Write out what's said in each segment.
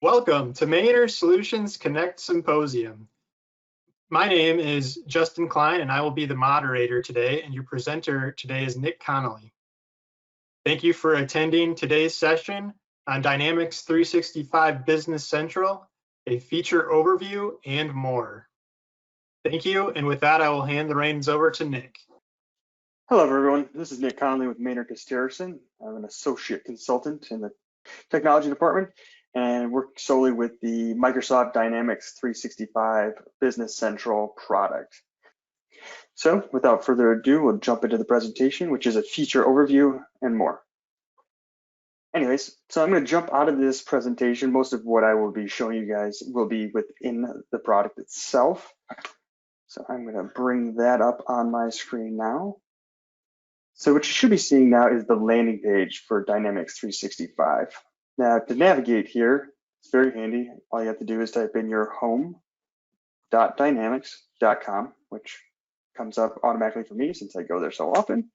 Welcome to Manor Solutions Connect Symposium. My name is Justin Klein and I will be the moderator today, and your presenter today is Nick Connolly. Thank you for attending today's session on Dynamics 365 Business Central, a feature overview, and more. Thank you, and with that I will hand the reins over to Nick. Hello everyone, this is Nick Connolly with Manor Costerisan. I'm an associate consultant in the technology department and work solely with the Microsoft Dynamics 365 Business Central product. So without further ado, we'll jump into the presentation, which is a feature overview and more. Anyways, so I'm going to jump out of this presentation. Most of what I will be showing you guys will be within the product itself. So I'm going to bring that up on my screen now. So what you should be seeing now is the landing page for Dynamics 365. Now to navigate here, it's very handy. All you have to do is type in your home.dynamics.com, which comes up automatically for me since I go there so often.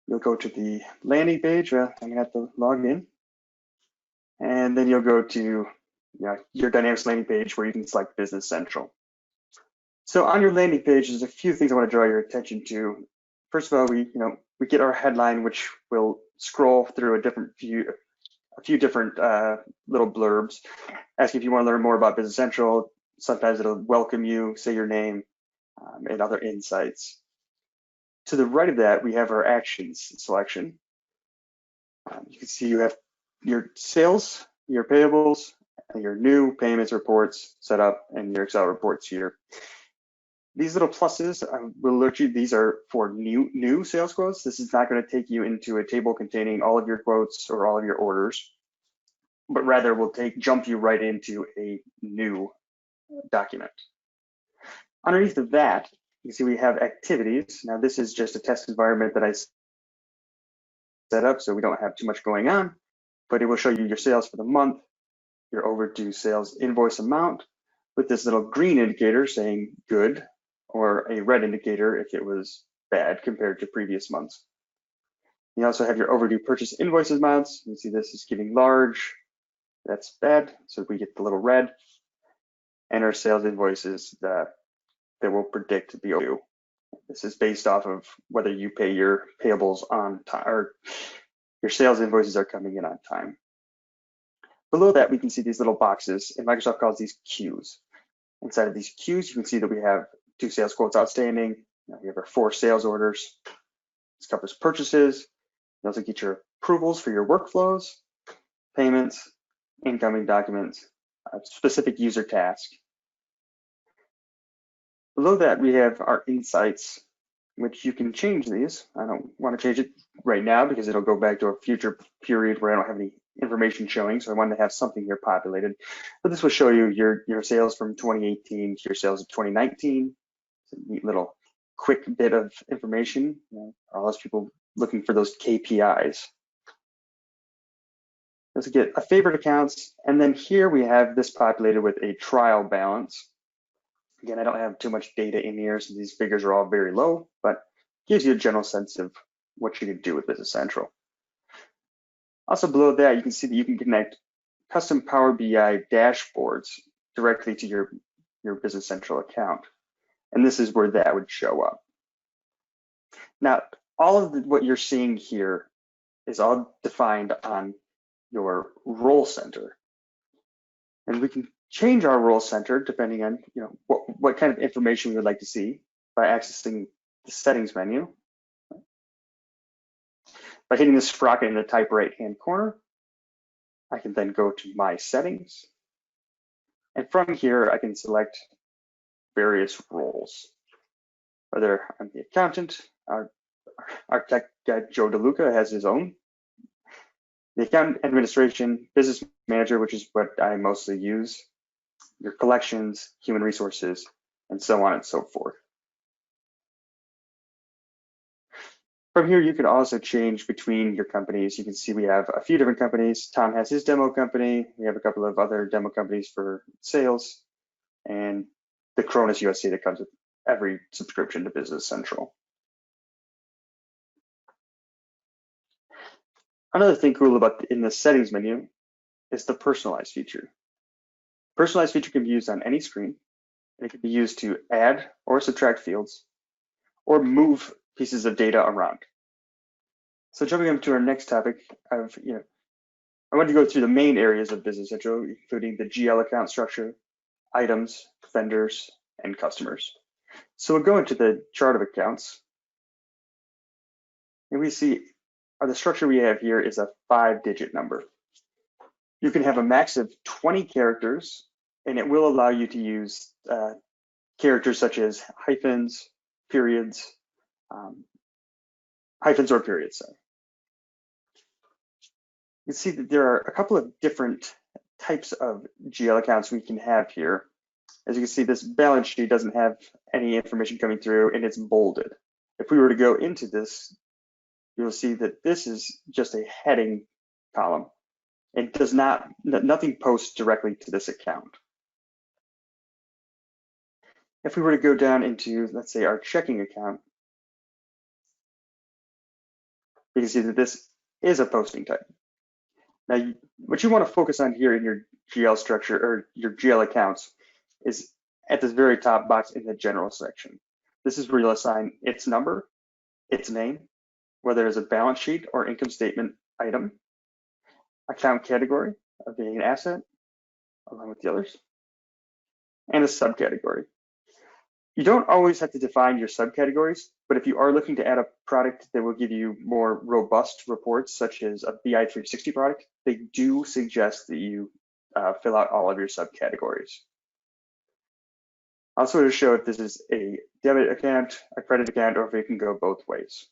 You'll go to the landing page. I'm gonna have to log in. And then you'll go to your Dynamics landing page where you can select Business Central. So on your landing page, there's a few things I want to draw your attention to. First of all, we get our headline, which will scroll through a few different little blurbs, asking if you want to learn more about Business Central. Sometimes it'll welcome you, say your name, and other insights. To the right of that, we have our actions selection. You can see you have your sales, your payables, and your new payments reports set up, and your Excel reports here. These little pluses will alert you. These are for new sales quotes. This is not going to take you into a table containing all of your quotes or all of your orders, but rather will jump you right into a new document. Underneath of that, you can see we have activities. Now this is just a test environment that I set up, so we don't have too much going on, but it will show you your sales for the month, your overdue sales invoice amount, with this little green indicator saying good, or a red indicator if it was bad compared to previous months. You also have your overdue purchase invoice amounts. You can see this is getting large. That's bad, so we get the little red. And our sales invoices that will predict the overdue. This is based off of whether you pay your payables on time or your sales invoices are coming in on time. Below that, we can see these little boxes, and Microsoft calls these queues. Inside of these queues, you can see that we have 2 sales quotes outstanding. We have our 4 sales orders. This covers purchases. You also get your approvals for your workflows, payments, incoming documents, a specific user task. Below that, we have our insights, which you can change these. I don't want to change it right now because it'll go back to a future period where I don't have any information showing, so I wanted to have something here populated. But this will show you your sales from 2018 to your sales of 2019. It's a neat little quick bit of information. All those people looking for those KPIs. Let's get a favorite accounts, and then here we have this populated with a trial balance. Again, I don't have too much data in here, so these figures are all very low, but gives you a general sense of what you can do with Business Central. Also below that, you can see that you can connect custom Power BI dashboards directly to your Business Central account. And this is where that would show up. Now, all of what you're seeing here is all defined on your role center. And we can change our role center depending on what kind of information we would like to see by accessing the settings menu. By hitting the sprocket in the top right-hand corner, I can then go to my settings. And from here, I can select various roles. Whether I'm the accountant, our tech guy, Joe DeLuca, has his own. The account administration, business manager, which is what I mostly use, your collections, human resources, and so on and so forth. From here, you can also change between your companies. You can see we have a few different companies. Tom has his demo company. We have a couple of other demo companies for sales, and the Cronus USA that comes with every subscription to Business Central. Another thing cool about in the settings menu is the personalized feature. personalized feature can be used on any screen, and it can be used to add or subtract fields or move pieces of data around. So jumping into our next topic, I want to go through the main areas of Business Central, including the GL account structure, items, vendors, and customers. So we'll go into the chart of accounts, and we see the structure we have here is a 5-digit number. You can have a max of 20 characters, and it will allow you to use characters such as hyphens, periods, hyphens or periods. Sorry. You can see that there are a couple of different types of GL accounts we can have here. As you can see, this balance sheet doesn't have any information coming through, and it's bolded. If we were to go into this, you'll see that this is just a heading column. It does not, nothing posts directly to this account. If we were to go down into, let's say, our checking account, you can see that this is a posting type. Now, what you want to focus on here in your GL structure or your GL accounts is at this very top box in the general section. This is where you'll assign its number, its name, whether it's a balance sheet or income statement item, account category of being an asset, along with the others, and a subcategory. You don't always have to define your subcategories, but if you are looking to add a product that will give you more robust reports, such as a BI 360 product, they do suggest that you fill out all of your subcategories. Also to show if this is a debit account, a credit account, or if it can go both ways.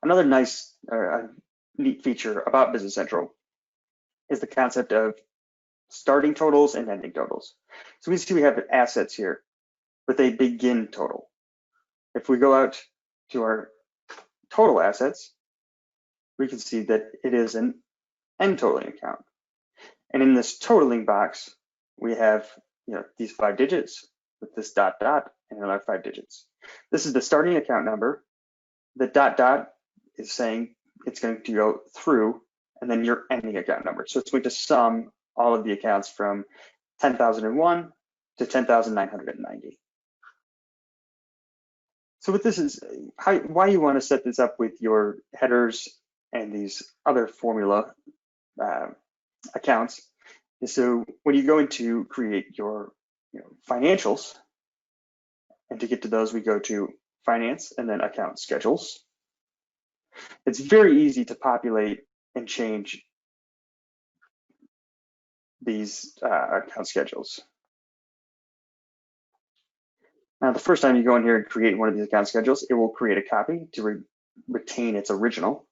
Another nice, neat feature about Business Central is the concept of starting totals and ending totals. So we see we have assets here with a begin total. If we go out to our total assets, we can see that it is an end totaling account. And in this totaling box, we have these 5 digits with this dot dot and another 5 digits. This is the starting account number. The dot dot is saying it's going to go through, and then your ending account number. So it's going to sum all of the accounts from 10,001 to 10,990. So what this is, why you want to set this up with your headers and these other formula accounts is so when you go into create your financials, and to get to those we go to finance and then account schedules. It's very easy to populate and change these account schedules. Now, the first time you go in here and create one of these account schedules, it will create a copy to retain its original.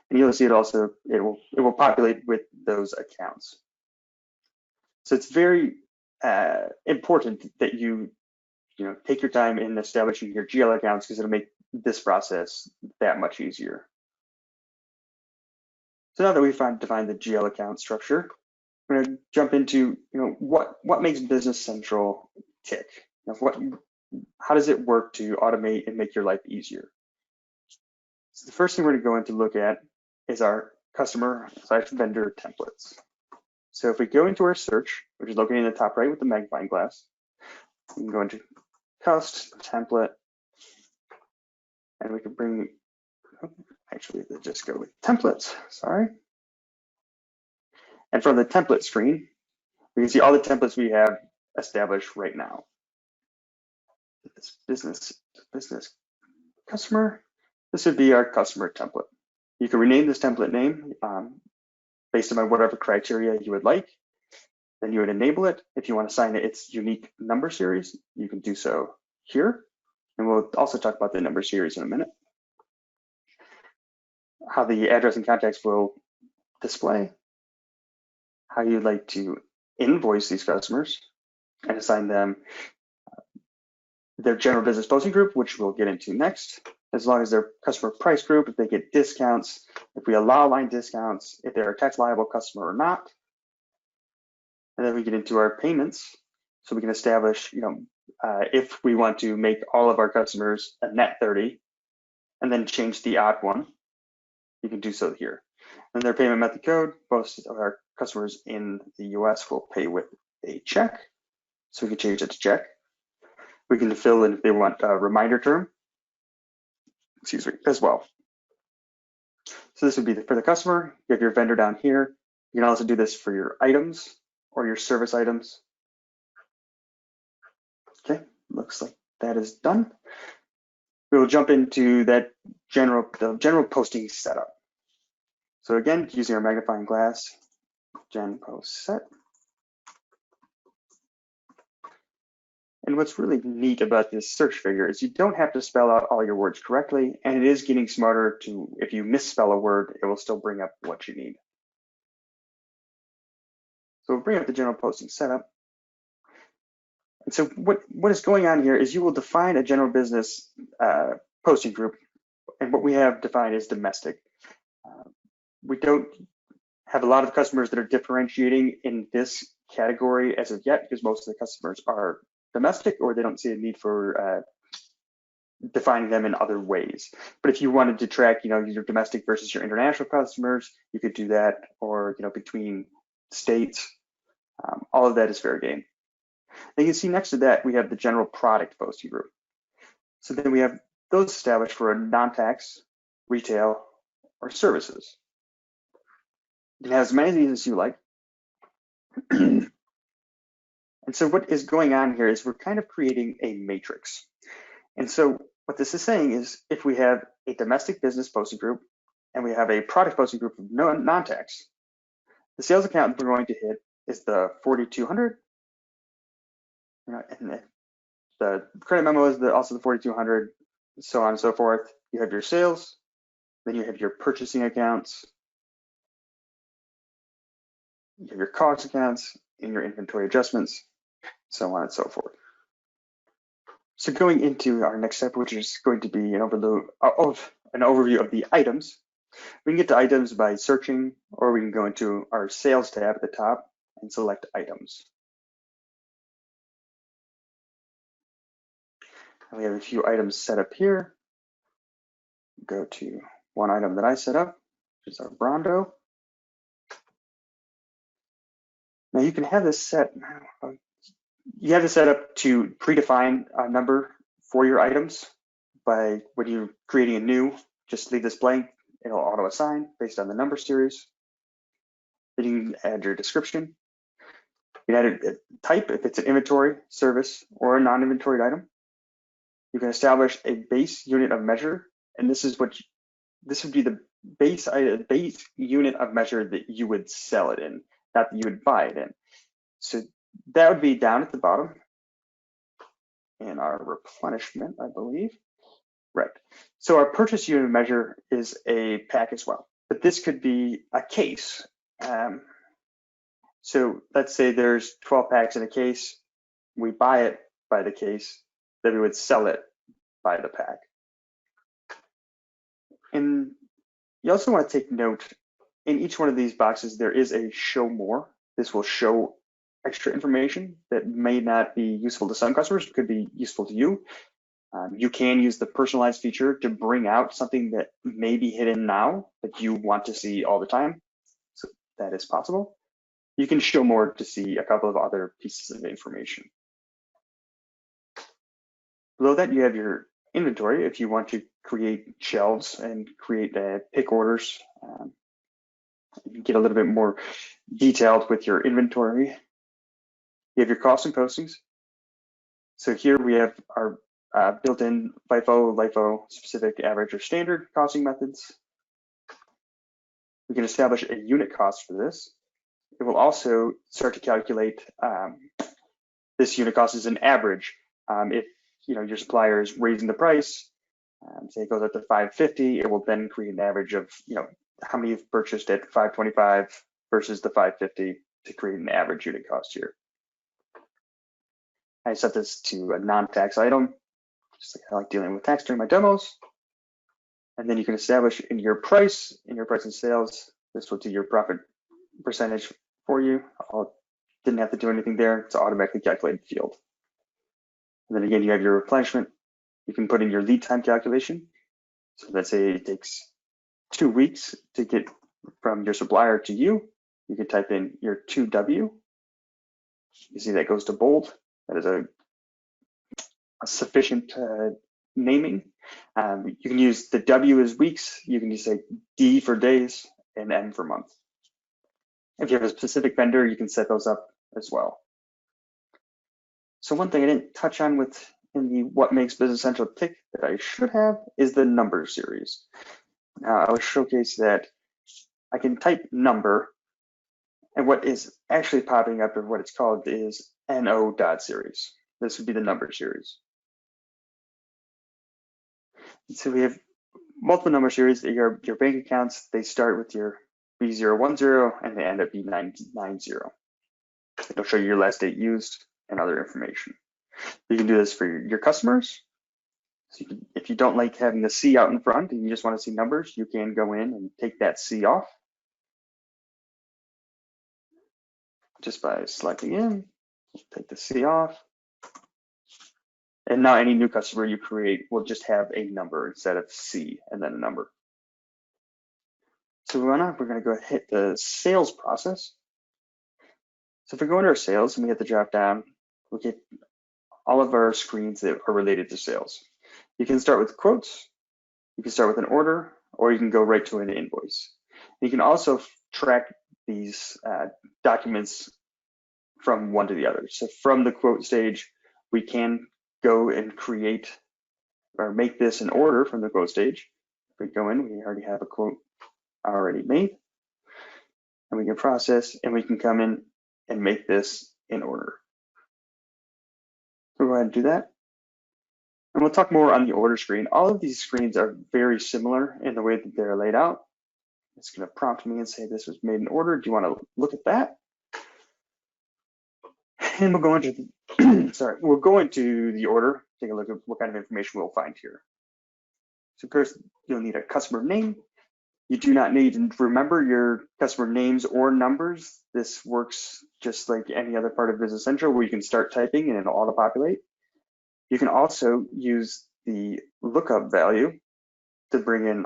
And you'll see it also, it will populate with those accounts. So it's very important that you take your time in establishing your GL accounts, because it'll make this process that much easier. So now that we've defined the GL account structure, we're going to jump into what makes Business Central tick. How does it work to automate and make your life easier? So the first thing we're going to go in to look at is our customer/vendor templates. So if we go into our search, which is located in the top right with the magnifying glass, we can go into template, and we can bring, actually let's just go with templates, sorry. And from the template screen, we can see all the templates we have established right now. This business customer, this would be our customer template. You can rename this template name based on whatever criteria you would like. Then you would enable it. If you want to assign it its unique number series, you can do so here. And we'll also talk about the number series in a minute. How the address and contacts will display. How you'd like to invoice these customers and assign them their general business posting group, which we'll get into next, as long as their customer price group, if they get discounts, if we allow line discounts, if they're a tax liable customer or not. And then we get into our payments, so we can establish, if we want to make all of our customers a net 30 and then change the odd one, you can do so here. And their payment method code, most of our customers in the US will pay with a check. So we can change it to check. We can fill in if they want a reminder term, as well. So this would be for the customer. You have your vendor down here. You can also do this for your items or your service items. Okay, looks like that is done. We will jump into the general posting setup. So again, using our magnifying glass, gen post set. And what's really neat about this search figure is you don't have to spell out all your words correctly, and it is getting smarter to, if you misspell a word, it will still bring up what you need. So we'll bring up the general posting setup. And so what is going on here is you will define a general business posting group, and what we have defined is domestic. We don't have a lot of customers that are differentiating in this category as of yet, because most of the customers are domestic, or they don't see a need for defining them in other ways. But if you wanted to track, your domestic versus your international customers, you could do that, or between states. All of that is fair game. And you can see next to that we have the general product posting group. So then we have those established for a non-tax, retail, or services. You can have as many of these as you like. And so what is going on here is we're kind of creating a matrix. And so what this is saying is if we have a domestic business posting group and we have a product posting group of non-tax, the sales account we're going to hit is the 4,200. And the credit memo is also the 4,200, so on and so forth. You have your sales, then you have your purchasing accounts, you have your COGS accounts, and your inventory adjustments, so on and so forth. So going into our next step, which is going to be an overview of the items. We can get to items by searching, or we can go into our sales tab at the top and select items. We have a few items set up here. Go to one item that I set up, which is our Brondo. Now you can have this set. You have this set up to predefine a number for your items. By when you're creating a new, just leave this blank. It'll auto assign based on the number series. Then you can add your description. You can add a type if it's an inventory, service, or a non-inventoried item. You can establish a base unit of measure, and this would be the base unit of measure that you would sell it in, not that you would buy it in. So that would be down at the bottom in our replenishment, I believe. Right. So our purchase unit of measure is a pack as well, but this could be a case. So let's say there's 12 packs in a case. We buy it by the case, then we would sell it by the pack. And you also want to take note, in each one of these boxes, there is a show more. This will show extra information that may not be useful to some customers, but could be useful to you. You can use the personalized feature to bring out something that may be hidden now that you want to see all the time. So that is possible. You can show more to see a couple of other pieces of information. Below that, you have your inventory if you want to create shelves and create pick orders. You can get a little bit more detailed with your inventory. You have your costs and postings. So here we have our built-in FIFO, LIFO, specific, average, or standard costing methods. We can establish a unit cost for this. It will also start to calculate this unit cost as an average. If your supplier is raising the price, say it goes up to $5.50, it will then create an average of how many you've purchased at $5.25 versus the $5.50 to create an average unit cost here. I set this to a non-tax item, just like I like dealing with tax during my demos. And then you can establish in your price and sales, this will do your profit percentage for you. Didn't have to do anything there. It's an automatically calculated field. And then again, you have your replenishment. You can put in your lead time calculation. So let's say it takes 2 weeks to get from your supplier to you, you can type in your 2W. You see that goes to bold. That is a sufficient naming. You can use the W as weeks. You can just say D for days and M for month. If you have a specific vendor, you can set those up as well. So one thing I didn't touch on in the What Makes Business Central Tick that I should have is the number series. Now I will showcase that I can type number, and what is actually popping up, or what it's called, is no.series. This would be the number series. So we have multiple number series. Your bank accounts, they start with your B010 and they end at B990. It'll show you your last date used and other information. You can do this for your customers. So if you don't like having the C out in front and you just want to see numbers, you can go in and take that C off just by selecting in. Take the C off. And now any new customer you create will just have a number instead of C and then a number. So we're gonna go hit the sales process. So if we go into our sales and we hit the drop down, we'll get all of our screens that are related to sales. You can start with quotes, you can start with an order, or you can go right to an invoice. You can also track these documents from one to the other. So from the quote stage, we can go and create or make this an order from the quote stage. If we go in, we already have a quote already made, and we can process, and we can come in and make this in order. So we'll go ahead and do that. And we'll talk more on the order screen. All of these screens are very similar in the way that they're laid out. It's going to prompt me and say, this was made in order. Do you want to look at that? And we'll go into we'll go into the order, take a look at what kind of information we'll find here. So first, you'll need a customer name. You do not need to remember your customer names or numbers. This works just like any other part of Business Central where you can start typing and it'll auto-populate. You can also use the lookup value to bring in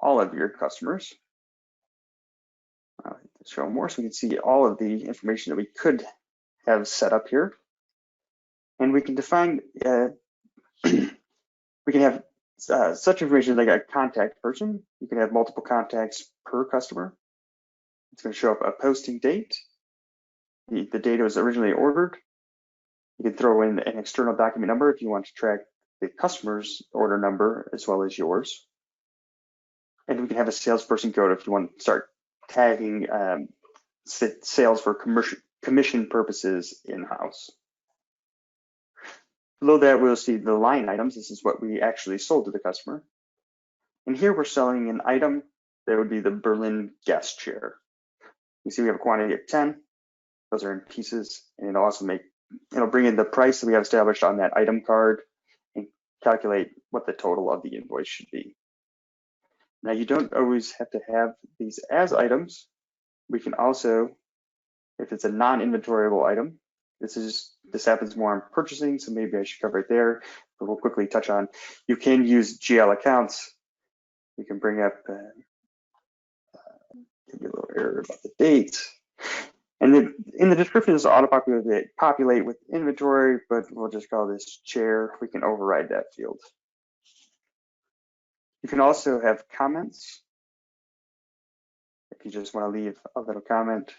all of your customers. Show more so we can see all of the information that we could have set up here. And we can define, we can have such information like a contact person. You can have multiple contacts per customer. It's going to show up a posting date. The data was originally ordered. You can throw in an external document number if you want to track the customer's order number as well as yours. And we can have a salesperson code if you want to start tagging sales for commission purposes in-house. Below that, we'll see the line items. This is what we actually sold to the customer. And here we're selling an item that would be the Berlin guest chair. You see we have a quantity of 10. Those are in pieces, and it'll bring in the price that we have established on that item card and calculate what the total of the invoice should be. Now you don't always have to have these as items. We can also, if it's a non-inventoriable item, this happens more on purchasing, so maybe I should cover it there, but we'll quickly touch on, you can use GL accounts. You can bring up, give you a little error about the date. And then in the description, this will auto-populate with inventory, but we'll just call this chair. We can override that field. You can also have comments. If you just want to leave a little comment.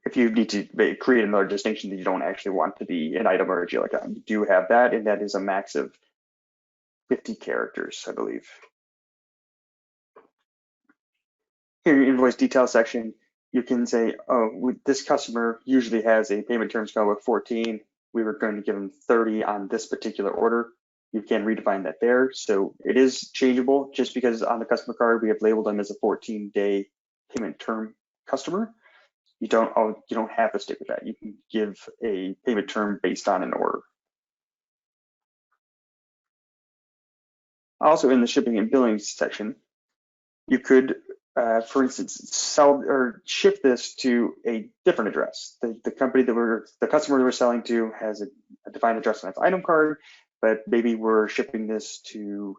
If you need to create another distinction that you don't actually want to be an item or a GL account, you do have that, and that is a max of 50 characters, I believe. Here in your invoice detail section, you can say, oh, this customer usually has a payment terms code of 14. We were going to give them 30 on this particular order. You can redefine that there. So it is changeable just because on the customer card, we have labeled them as a 14-day payment term customer. You don't have to stick with that. You can give a payment term based on an order. Also in the shipping and billing section, you could, for instance, sell or ship this to a different address. The company that the customer that we're selling to has a defined address on its item card. but maybe we're shipping this to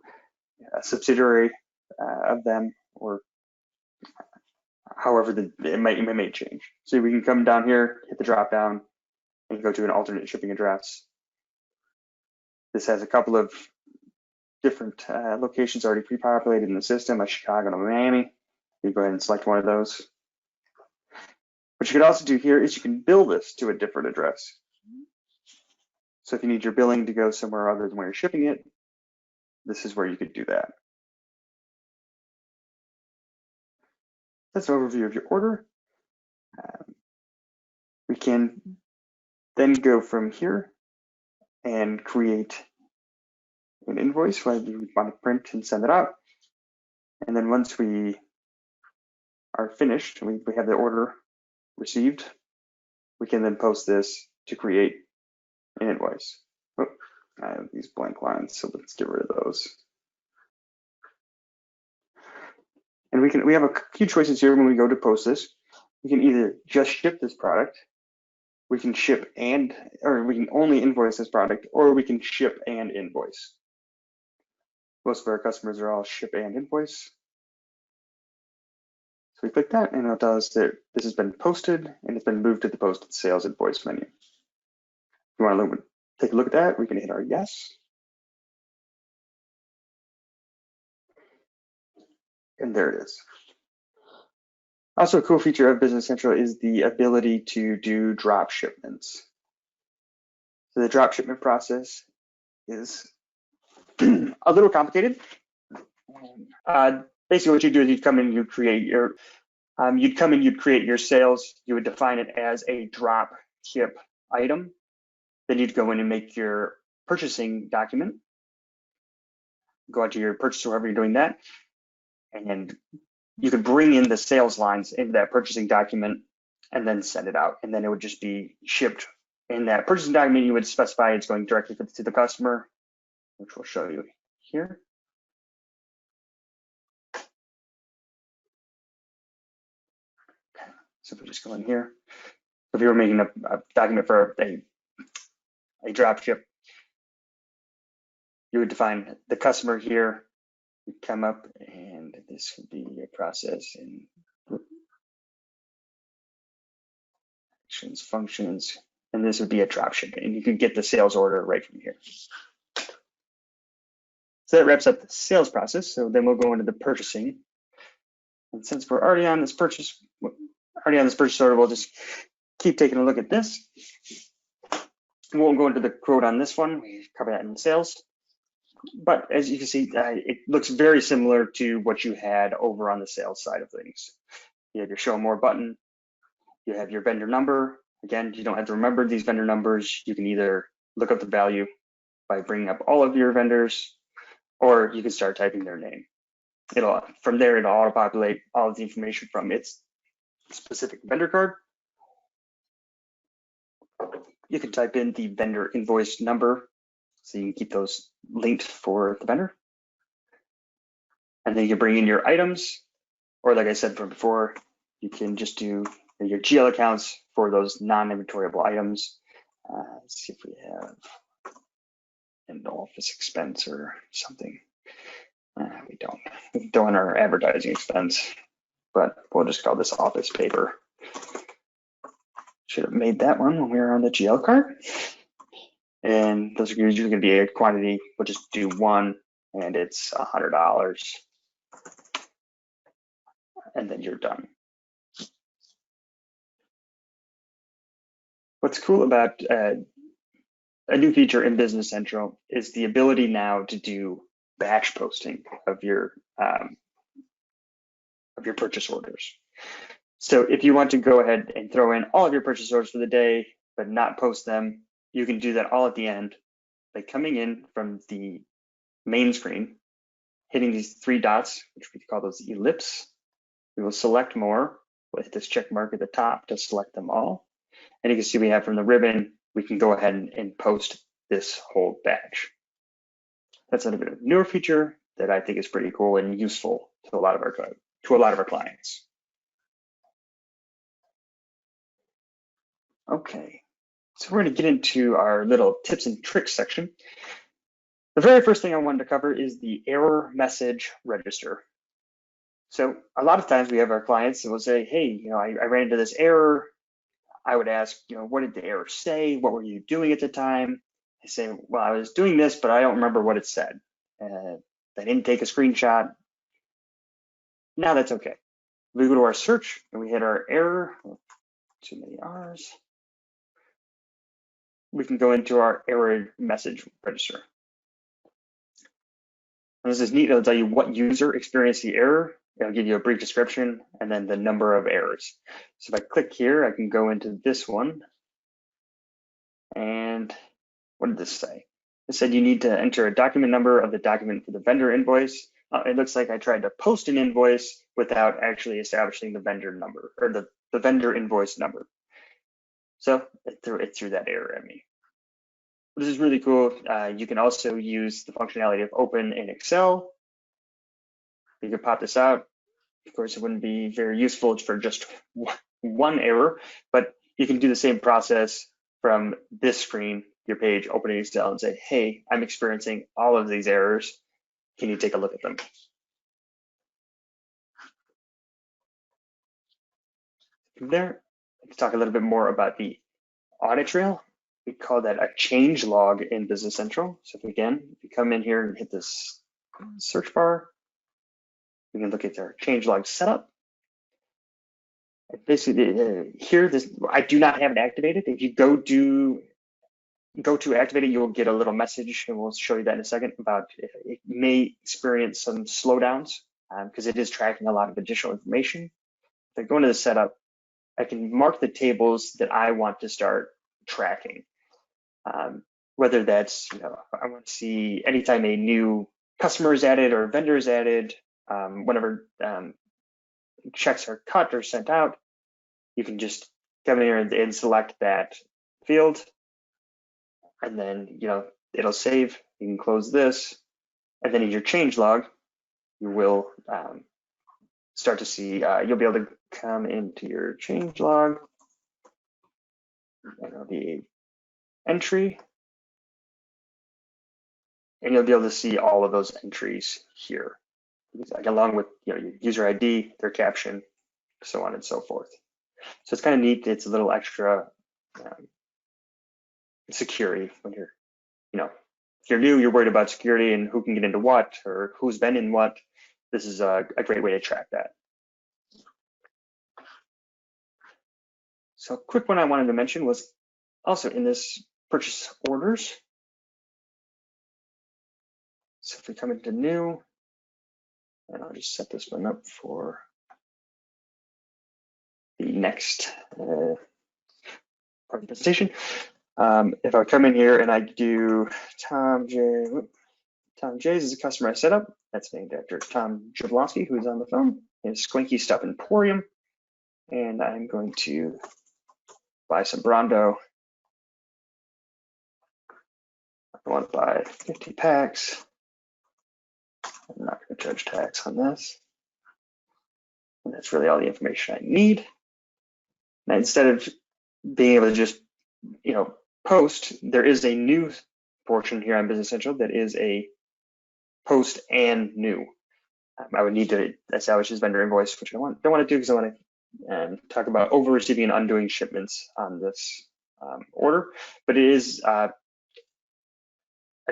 a subsidiary of them, or however it may change. So we can come down here, hit the drop down, and go to an alternate shipping address. This has a couple of different locations already pre-populated in the system, like Chicago and Miami. You go ahead and select one of those. What you could also do here is you can bill this to a different address. So if you need your billing to go somewhere other than where you're shipping it, this is where you could do that. That's an overview of your order. We can then go from here and create an invoice where you want to print and send it out. And then once we are finished, we have the order received, we can then post this to create an invoice. Oh, I have these blank lines, so let's get rid of those. And we have a few choices here when we go to post this. We can either just ship this product, we can ship or we can only invoice this product, or we can ship and invoice. Most of our customers are all ship and invoice. So we click that, and it'll tell us that this has been posted and it's been moved to the posted sales invoice menu. If you want to take a look at that, we can hit our yes. And there it is. Also, a cool feature of Business Central is the ability to do drop shipments. So the drop shipment process is a little complicated. Basically, what you do is you'd come in, you'd create your sales. You would define it as a drop ship item. Then you'd go in and make your purchasing document. Go out to your purchase, however you're doing that, and you could bring in the sales lines into that purchasing document and then send it out. And then it would just be shipped in that purchasing document. You would specify it's going directly to the customer, which we'll show you here. So if we just go in here, if you were making a document for a drop ship, you would define the customer here. You'd come up, and this would be a process in actions, functions, and this would be a drop shipment, and you could get the sales order right from here. So that wraps up the sales process. So then we'll go into the purchasing. And since we're already on this purchase order, we'll just keep taking a look at this. We won't go into the quote on this one. We cover that in sales. But as you can see, it looks very similar to what you had over on the sales side of things. You have your show more button. You have your vendor number. Again, you don't have to remember these vendor numbers. You can either look up the value by bringing up all of your vendors, or you can start typing their name. From there, it'll auto-populate all of the information from its specific vendor card. You can type in the vendor invoice number, so you can keep those linked for the vendor. And then you can bring in your items, or like I said from before, you can just do your GL accounts for those non-inventoriable items. Let's see if we have an office expense or something. We don't. We don't in our advertising expense, but we'll just call this office paper. Should have made that one when we were on the GL card. And those are usually going to be a quantity. We'll just do one, and it's $100. And then you're done. What's cool about a new feature in Business Central is the ability now to do batch posting of your purchase orders. So if you want to go ahead and throw in all of your purchase orders for the day, but not post them, you can do that all at the end by coming in from the main screen, hitting these three dots, which we call those ellipse. We will select more. We'll hit this check mark at the top to select them all. And you can see we have from the ribbon, we can go ahead and post this whole batch. That's a bit of a newer feature that I think is pretty cool and useful to a lot of our clients. Okay, so we're going to get into our little tips and tricks section. The very first thing I wanted to cover is the error message register. So a lot of times we have our clients and we'll say, hey, I ran into this error. I would ask, what did the error say? What were you doing at the time? I say, well, I was doing this, but I don't remember what it said. I didn't take a screenshot. Now that's okay. We go to our search and we hit our error. Too many R's. We can go into our error message register. And this is neat. It'll tell you what user experienced the error. It'll give you a brief description and then the number of errors. So if I click here, I can go into this one. And what did this say? It said you need to enter a document number of the document for the vendor invoice. It looks like I tried to post an invoice without actually establishing the vendor number or the vendor invoice number. So it threw that error at me. This is really cool. You can also use the functionality of open in Excel. You can pop this out. Of course, it wouldn't be very useful for just one error, but you can do the same process from this screen, your page, open in Excel and say, hey, I'm experiencing all of these errors. Can you take a look at them? From there, let's talk a little bit more about the audit trail. We call that a change log in Business Central. So if you come in here and hit this search bar, we can look at our change log setup. Basically, here, I do not have it activated. If you go to activate it, you'll get a little message, and we'll show you that in a second, about it may experience some slowdowns because it is tracking a lot of additional information. If I go into the setup, I can mark the tables that I want to start tracking. Whether that's, I want to see anytime a new customer is added or vendor is added, whenever checks are cut or sent out, you can just come in here and select that field, and then it'll save. You can close this, and then in your change log, you will start to see. You'll be able to come into your change log, and there'll be entry, and you'll be able to see all of those entries here, along with your user ID, their caption, so on and so forth. So it's kind of neat. It's a little extra security when you're, if you're new, you're worried about security and who can get into what or who's been in what. This is a great way to track that. So a quick one I wanted to mention was also in this purchase orders. So if we come into new, and I'll just set this one up for the next part of the presentation. If I come in here and I do Tom J's is a customer I set up. That's named after Tom Jablonski, who's on the phone. His Squinky Stuff Emporium. And I'm going to buy some Brondo. I want to buy 50 packs. I'm not going to charge tax on this. And that's really all the information I need. Now, instead of being able to just, post, there is a new portion here on Business Central that is a post and new. I would need to establish this vendor invoice, which I don't want to do because I want to talk about over receiving and undoing shipments on this order. But it is a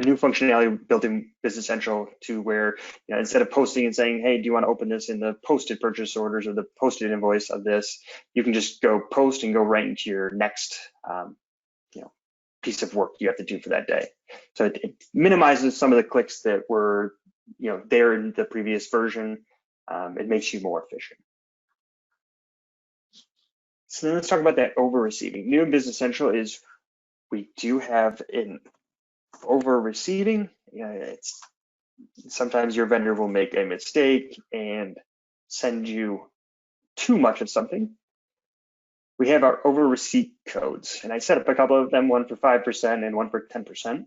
new functionality built in Business Central to where, instead of posting and saying, hey, do you want to open this in the posted purchase orders or the posted invoice of this, you can just go post and go right into your next piece of work you have to do for that day. So it minimizes some of the clicks that were there in the previous version. It makes you more efficient. So then let's talk about that over receiving. New in Business Central is we do have an over receiving. It's sometimes your vendor will make a mistake and send you too much of something. We have our over receipt codes, and I set up a couple of them, one for 5% and one for 10%.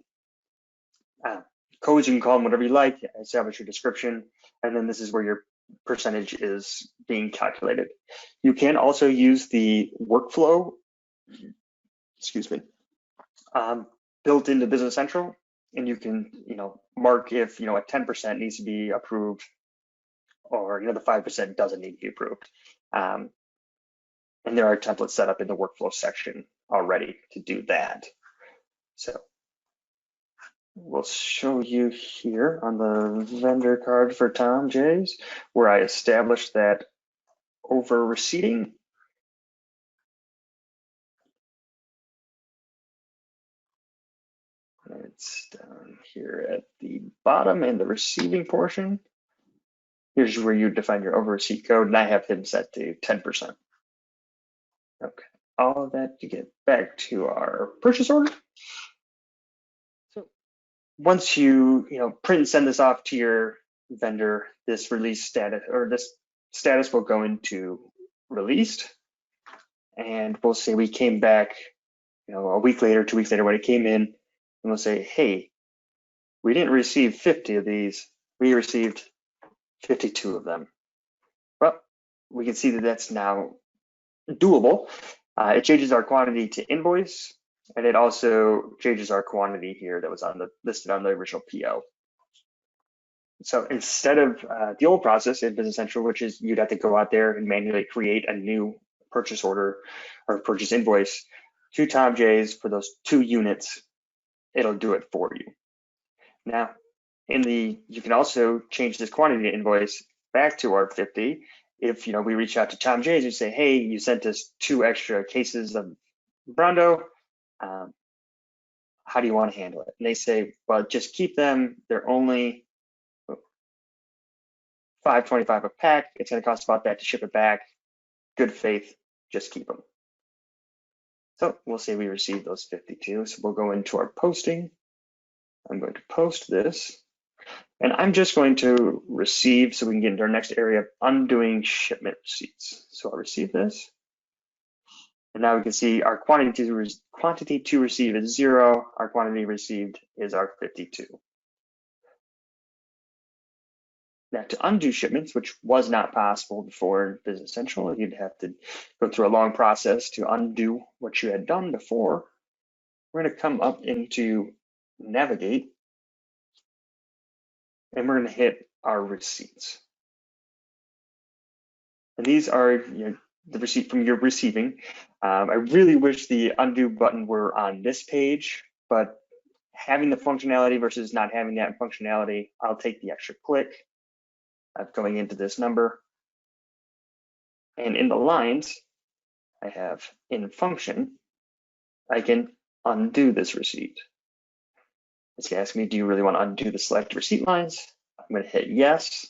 Codes, you can call them whatever you like, establish your description, and then this is where your percentage is being calculated. You can also use the workflow, built into Business Central. and you can, mark if, a 10% needs to be approved, or, the 5% doesn't need to be approved. And there are templates set up in the workflow section already to do that. So we'll show you here on the vendor card for Tom J's, where I established that over receipting. It's down here at the bottom in the receiving portion. Here's where you define your over receipt code, and I have him set to 10%. Okay, all of that to get back to our purchase order. So once you, print and send this off to your vendor, this release status, or this status will go into released. And we'll say we came back, a week later, 2 weeks later when it came in, and we'll say, hey, we didn't receive 50 of these, we received 52 of them. Well, we can see that that's now doable. It changes our quantity to invoice, and it also changes our quantity here that was listed on the original PO. So instead of the old process in Business Central, which is you'd have to go out there and manually create a new purchase order or purchase invoice to Tom J's for those 2 units, it'll do it for you. Now, you can also change this quantity invoice back to our 50. If we reach out to Tom J's and say, hey, you sent us 2 extra cases of Brando, how do you want to handle it? And they say, well, just keep them. They're only $5.25 a pack. It's going to cost about that to ship it back. Good faith, just keep them. So we'll say we received those 52. So we'll go into our posting. I'm going to post this, and I'm just going to receive so we can get into our next area of undoing shipment receipts. So I'll receive this. And now we can see our quantity to receive is 0. Our quantity received is our 52. Now to undo shipments, which was not possible before in Business Central, you'd have to go through a long process to undo what you had done before. We're going to come up into Navigate, and we're going to hit our receipts. And these are the receipt from your receiving. I really wish the undo button were on this page, but having the functionality versus not having that functionality, I'll take the extra click of going into this number. And in the lines, I have in function, I can undo this receipt. It's asking me, do you really want to undo the select receipt lines? I'm going to hit yes.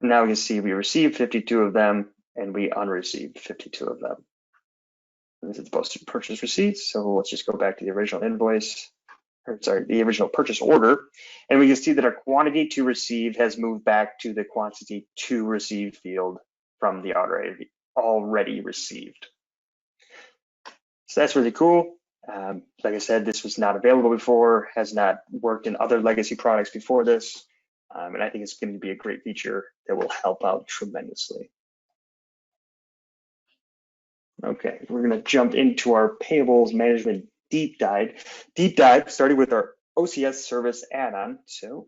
Now we can see we received 52 of them and we unreceived 52 of them. And this is posted purchase receipts. So let's just go back to the original invoice, or sorry, the original purchase order. And we can see that our quantity to receive has moved back to the quantity to receive field from the already received. So that's really cool. Like I said, this was not available before, has not worked in other legacy products before this. And I think it's going to be a great feature that will help out tremendously. Okay, we're going to jump into our payables management deep dive, starting with our OCR Service add-on. So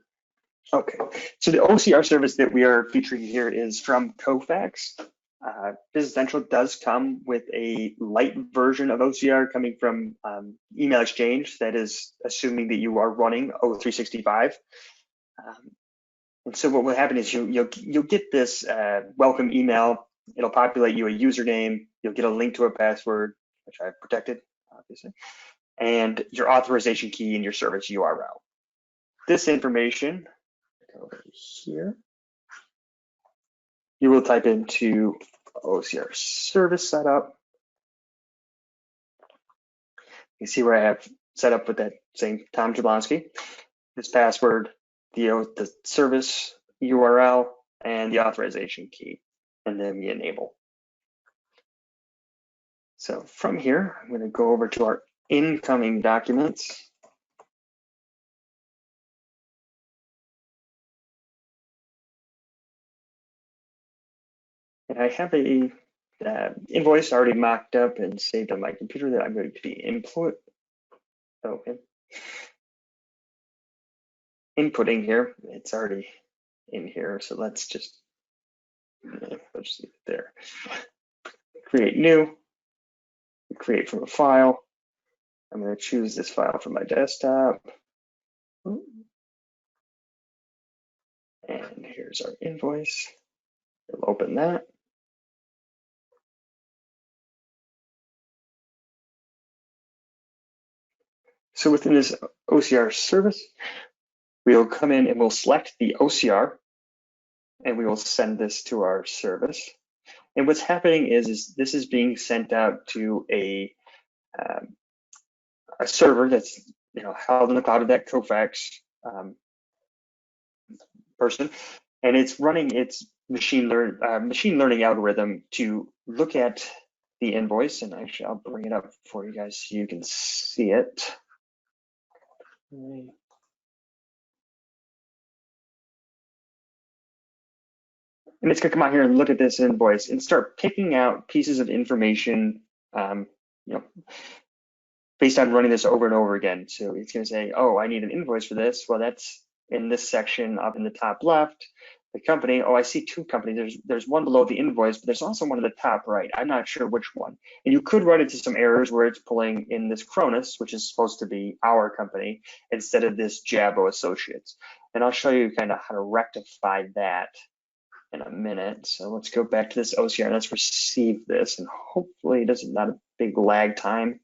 the OCR service that we are featuring here is from Kofax. Business Central does come with a light version of OCR coming from email exchange that is assuming that you are running O365. And so what will happen is you'll get this welcome email. It'll populate you a username. You'll get a link to a password, which I've protected, obviously, and your authorization key and your service URL. This information, over here, you will type into OCR Service setup. You see where I have set up with that same Tom Jablonski, this password, the service URL, and the authorization key, and then the enable. So from here, I'm going to go over to our incoming documents. And I have a invoice already mocked up and saved on my computer that I'm going to be input. Okay. inputting here. It's already in here, so let's just leave it there. Create new, create from a file. I'm going to choose this file from my desktop. And here's our invoice. We'll open that. So within this OCR service, we'll come in and we'll select the OCR and we will send this to our service. And what's happening is this is being sent out to a server that's held in the cloud of that Kofax person, and it's running its machine learning algorithm to look at the invoice. And actually, I'll bring it up for you guys so you can see it. And it's gonna come out here and look at this invoice and start picking out pieces of information, based on running this over and over again. So it's gonna say, oh, I need an invoice for this. Well, that's in this section up in the top left. The company, oh, I see two companies. There's one below the invoice, but there's also one at the top right. I'm not sure which one. And you could run into some errors where it's pulling in this Cronus, which is supposed to be our company, instead of this Jabo Associates. And I'll show you kind of how to rectify that in a minute. So let's go back to this OCR and let's receive this. And hopefully it doesn't, not a big lag time.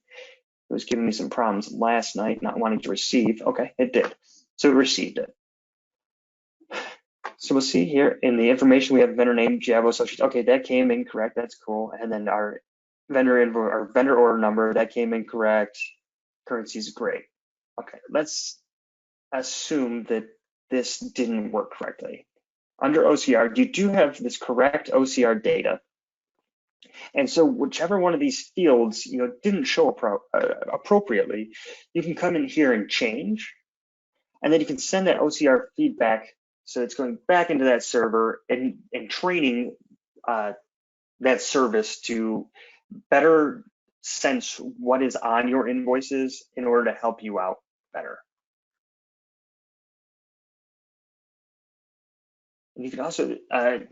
It was giving me some problems last night, not wanting to receive. Okay, it did. So it received it. So we'll see here in the information, we have vendor name, Jabo Associates. Okay, that came in correct. That's cool. And then our vendor order number, that came in correct. Currency is great. Okay, let's assume that this didn't work correctly. Under OCR, you do have this correct OCR data. And so whichever one of these fields didn't show appropriately, you can come in here and change. And then you can send that OCR feedback. So it's going back into that server and training that service to better sense what is on your invoices in order to help you out better. And you can also, I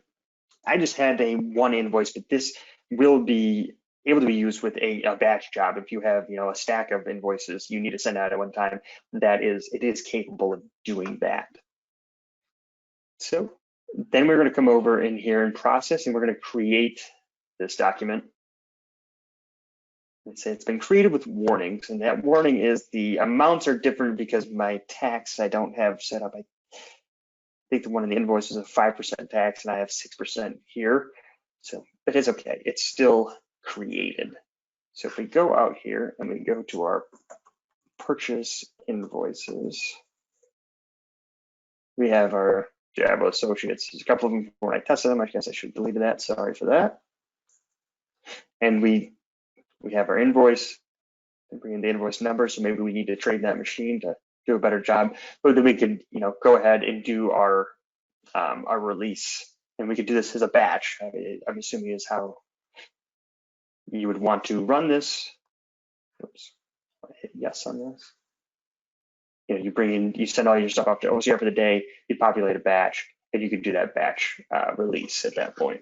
just had one invoice, but this will be able to be used with a batch job. If you have a stack of invoices you need to send out at one time, it is capable of doing that. So then we're going to come over in here and process, and we're going to create this document. Let's say it's been created with warnings, and that warning is the amounts are different because my tax I don't have set up. I think the one in the invoice is a 5% tax, and I have 6% here. So, but it's okay. It's still created. So if we go out here and we go to our purchase invoices, we have our Jabo Associates. There's a couple of them when I tested them. I guess I should have deleted that. Sorry for that. And we have our invoice and bring in the invoice number. So maybe we need to train that machine to do a better job. But then we could, go ahead and do our release, and we could do this as a batch. I'm assuming is how you would want to run this. Oops, I hit yes on this. You send all your stuff off to OCR for the day, you populate a batch, and you could do that batch release at that point.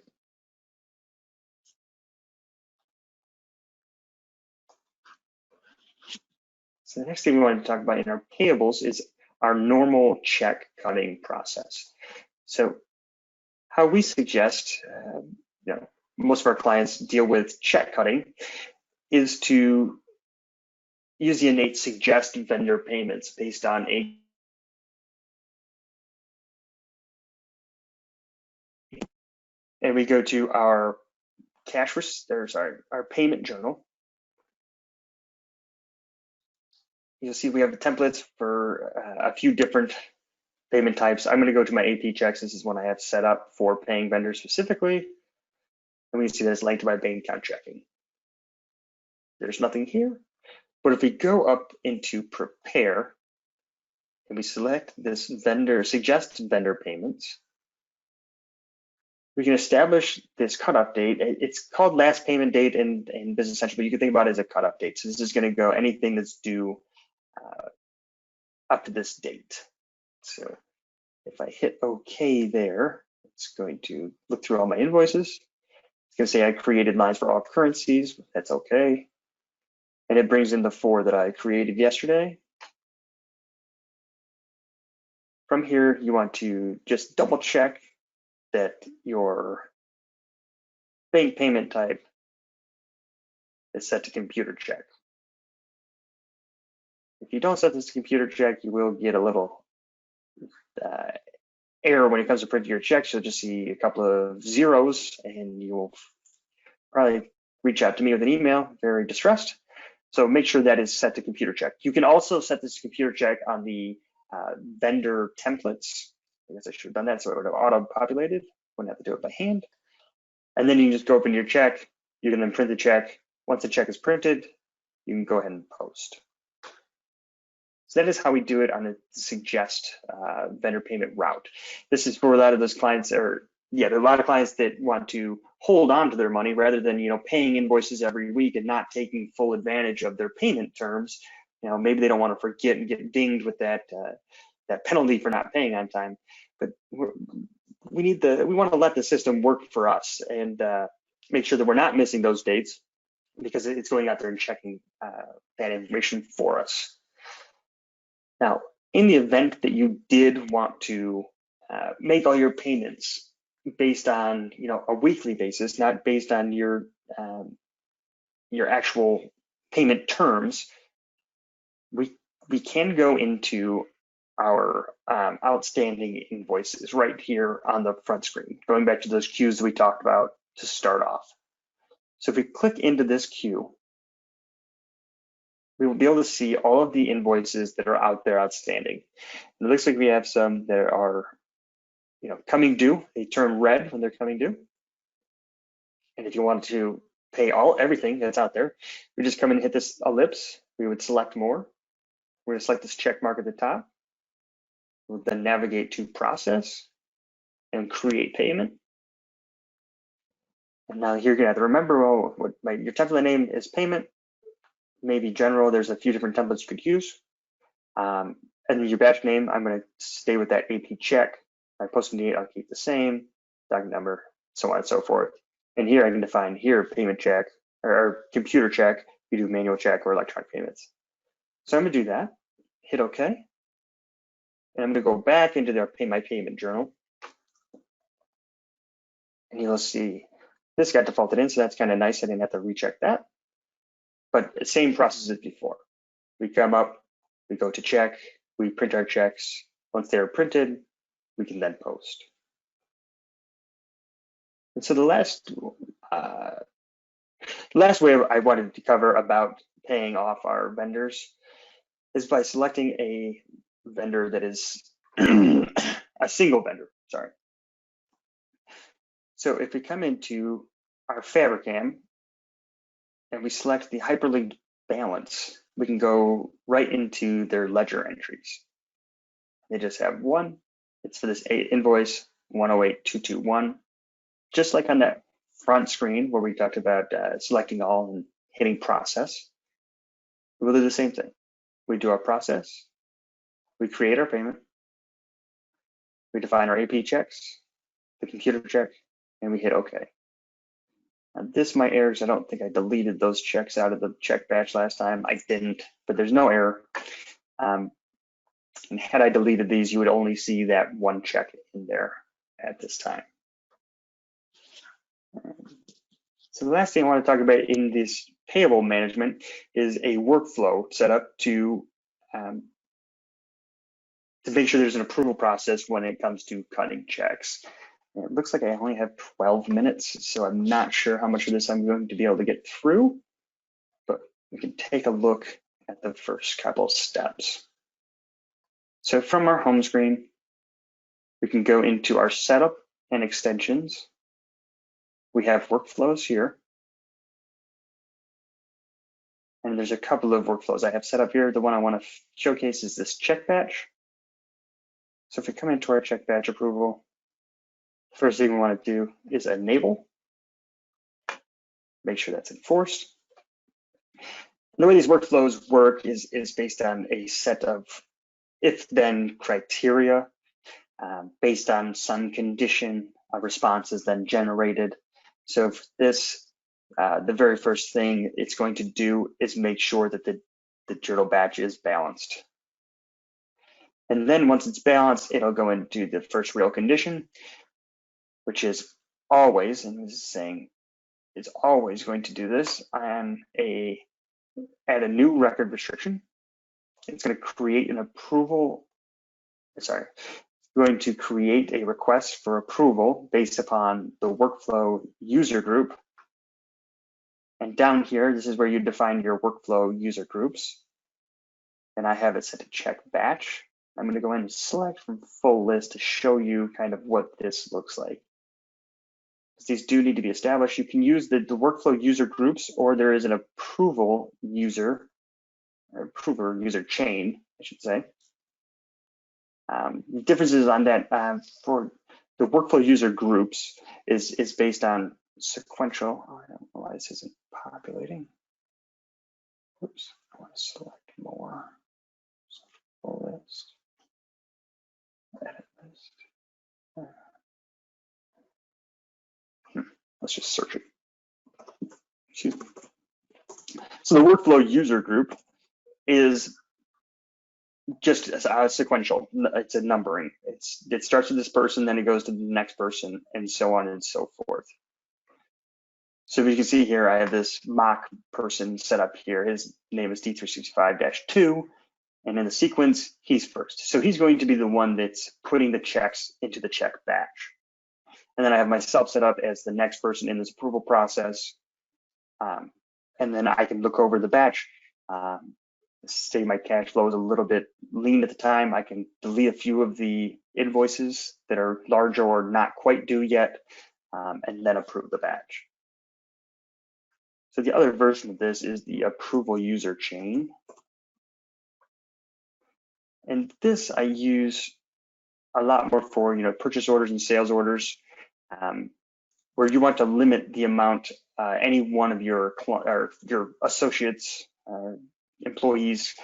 So the next thing we want to talk about in our payables is our normal check cutting process. So how we suggest, most of our clients deal with check cutting is to use the innate suggest vendor payments based on and we go to our our payment journal. You'll see we have the templates for a few different payment types. I'm going to go to my AP checks. This is one I have set up for paying vendors specifically. And we can see that it's linked to my bank account checking. There's nothing here. But if we go up into prepare and we select this suggest vendor payments, we can establish this cutoff date. It's called last payment date in Business Central, but you can think about it as a cutoff date. So this is going to go anything that's due up to this date. So if I hit OK there, it's going to look through all my invoices. It's going to say I created lines for all currencies. That's okay. And it brings in the 4 that I created yesterday. From here, you want to just double check that your bank payment type is set to computer check. If you don't set this to computer check, you will get a little error when it comes to printing your checks. You'll just see a couple of zeros and you'll probably reach out to me with an email, very distressed. So make sure that is set to computer check. You can also set this to computer check on the vendor templates. I guess I should have done that so it would have auto-populated. Wouldn't have to do it by hand. And then you can just go open your check. You can then print the check. Once the check is printed, you can go ahead and post. So that is how we do it on a suggest vendor payment route. This is for a lot of those clients, there are a lot of clients that want to hold on to their money rather than paying invoices every week and not taking full advantage of their payment terms. Maybe they don't want to forget and get dinged with that penalty for not paying on time. But we want to let the system work for us and make sure that we're not missing those dates because it's going out there and checking that information for us. Now, in the event that you did want to make all your payments based on a weekly basis, not based on your actual payment terms, we can go into our outstanding invoices right here on the front screen, going back to those queues that we talked about to start off. So if we click into this queue, we will be able to see all of the invoices that are out there outstanding. And it looks like we have some that are coming due. They turn red when they're coming due. And if you want to pay everything that's out there, we just come in and hit this ellipse. We would select more. We're going to select this check mark at the top. We'll then navigate to process and create payment. And now here you're going to have to remember your template name is payment. Maybe general, there's a few different templates you could use. And then your batch name, I'm going to stay with that AP check. My posting date, I'll keep the same, document number, so on and so forth. And here I can define here payment check or computer check. You do manual check or electronic payments. So I'm going to do that, hit OK. And I'm going to go back into my payment journal. And you'll see this got defaulted in, so that's kind of nice. I didn't have to recheck that. But the same process as before. We come up, we go to check, we print our checks. Once they're printed, we can then post. And so the last way I wanted to cover about paying off our vendors is by selecting a vendor that is a single vendor, sorry. So if we come into our Fabricam, and we select the hyperlinked balance, we can go right into their ledger entries. They just have one. It's for this invoice 108221. Just like on that front screen where we talked about selecting all and hitting process, we'll do the same thing. We do our process, we create our payment, we define our AP checks, the computer check, and we hit OK. This might error because I don't think I deleted those checks out of the check batch last time. I didn't, but there's no error. And had I deleted these, you would only see that one check in there at this time. So the last thing I want to talk about in this payable management is a workflow set up to make sure there's an approval process when it comes to cutting checks. It looks like I only have 12 minutes, so I'm not sure how much of this I'm going to be able to get through, but we can take a look at the first couple steps. So from our home screen, we can go into our setup and extensions. We have workflows here. And there's a couple of workflows I have set up here. The one I want to showcase is this check batch. So if we come into our check batch approval, first thing we want to do is enable. Make sure that's enforced. And the way these workflows work is based on a set of if-then criteria. Based on some condition, a response is then generated. So if this, the very first thing it's going to do is make sure that the journal batch is balanced. And then once it's balanced, it'll go into the first real condition, which is always, and this is saying it's always going to do this on add a new record restriction. It's going to create an approval, sorry, going to create a request for approval based upon the workflow user group. And down here, this is where you define your workflow user groups. And I have it set to check batch. I'm going to go in and select from full list to show you kind of what this looks like. These do need to be established. You can use the workflow user groups, or there is an approval user, or approver user chain, I should say. Differences on that for the workflow user groups is based on sequential. Oh, I don't know why this isn't populating. Oops, I want to select more. Full list. Edit list. Let's just search it. Excuse me. So the workflow user group is just sequential. It's a numbering. It starts with this person, then it goes to the next person, and so on and so forth. So if you can see here, I have this mock person set up here. His name is D365-2, and in the sequence, he's first. So he's going to be the one that's putting the checks into the check batch. And then I have myself set up as the next person in this approval process. And then I can look over the batch. Say my cash flow is a little bit lean at the time. I can delete a few of the invoices that are larger or not quite due yet, and then approve the batch. So the other version of this is the approval user chain. And this I use a lot more for purchase orders and sales orders, where you want to limit the amount any one of your associates, employees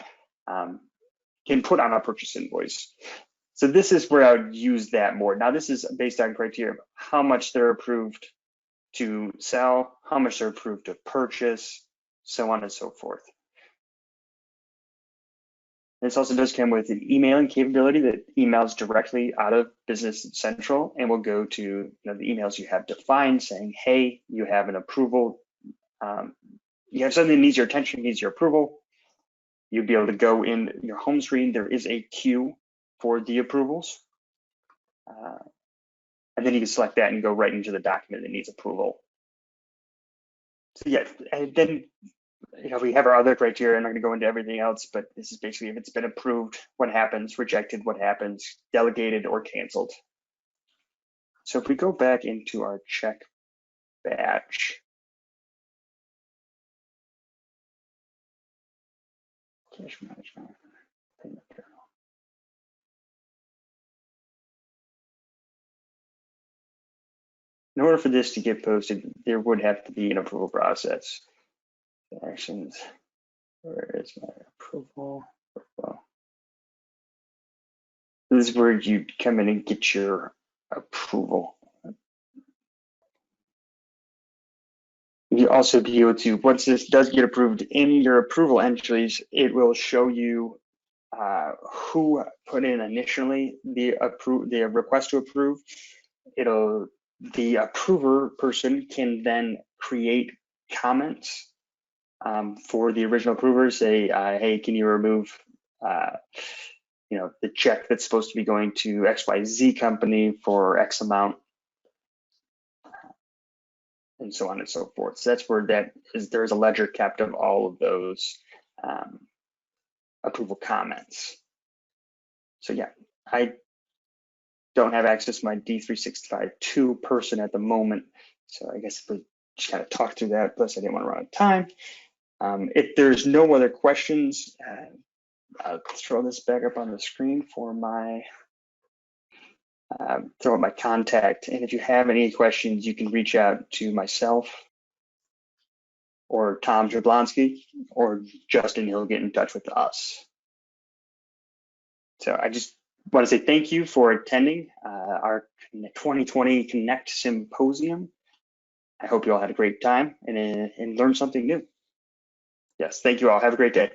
can put on a purchase invoice. So this is where I would use that more. Now this is based on criteria of how much they're approved to sell, how much they're approved to purchase, so on and so forth. This also does come with an emailing capability that emails directly out of Business Central and will go to the emails you have defined saying, hey, you have an approval. You have something that needs your attention, needs your approval. You'd be able to go in your home screen. There is a queue for the approvals. And then you can select that and go right into the document that needs approval. So yeah, and then we have our other criteria. I'm not going to go into everything else, but this is basically if it's been approved, what happens, rejected, what happens, delegated or canceled. So if we go back into our check batch, cash management, payment journal. In order for this to get posted, there would have to be an approval process. Actions, where is my approval? This is where you come in and get your approval. You also be able to, once this does get approved in your approval entries, it will show you who put in initially the request to approve. The approver person can then create comments for the original approver. Say, hey, can you remove the check that's supposed to be going to XYZ company for X amount, and so on and so forth. So that's where there's a ledger kept of all of those approval comments. So yeah, I don't have access to my D365-2 person at the moment. So I guess we just kind of talk through that. Plus I didn't want to run out of time. If there's no other questions, I'll throw this back up on the screen for my, throw up my contact. And if you have any questions, you can reach out to myself or Tom Jablonski or Justin. He'll get in touch with us. So I just want to say thank you for attending our 2020 Connect Symposium. I hope you all had a great time and learned something new. Yes, thank you all. Have a great day.